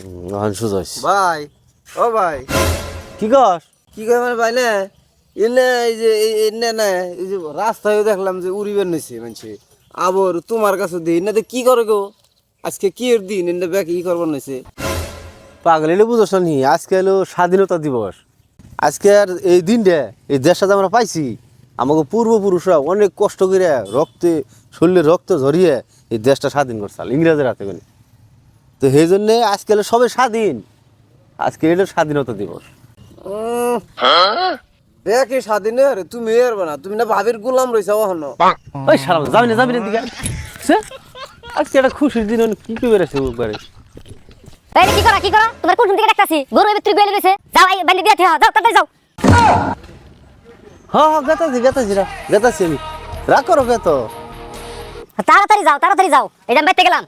সুজাইস ভাই ও ভাই কি কর কি কয় আমার ভাই না এনে এই যে এনে না এই যে রাস্তায় দেখলাম যে উড়িবেন নিছে মানছে আবার তোমার কাছে দিই না কি করে গো আজকে কি এর দিন এনে ব্যাগ ই করবার নিছে পাগল এলে বুঝছ নি আজকে হলো স্বাধীনতা দিবস আজকে আর এই দিনটা এই দেশটা যে আমরা পাইছি আমাকে পূর্বপুরুষরা অনেক কষ্ট করে শরীরে রক্ত ঝরিয়ে এই দেশটা স্বাধীন করছাল ইংরেজের হাতে করে তো সেই জন্যে আজকে হলো সবে স্বাধীন আজকে এলো স্বাধীনতা দিবস ব্যাগ স্বাধীন রে তুমি এর না তুমি না ভাবির গোলাম রইছো ওহনো ওই সারা যাবি না দিকে আজকে একটা খুশির দিন কি কি বেড়েছে একবারে এই কি করা তোমার কোন দিকে দেখতাছি গরু এবে তুই গেলে রইছে যাও এই বান্দি দিয়া যাও তাড়াতাড়ি যাও হ্যাঁ গেতাছি আমি রাগ করো কে তো তাড়াতাড়ি যাও এটা আমি বাইতে গেলাম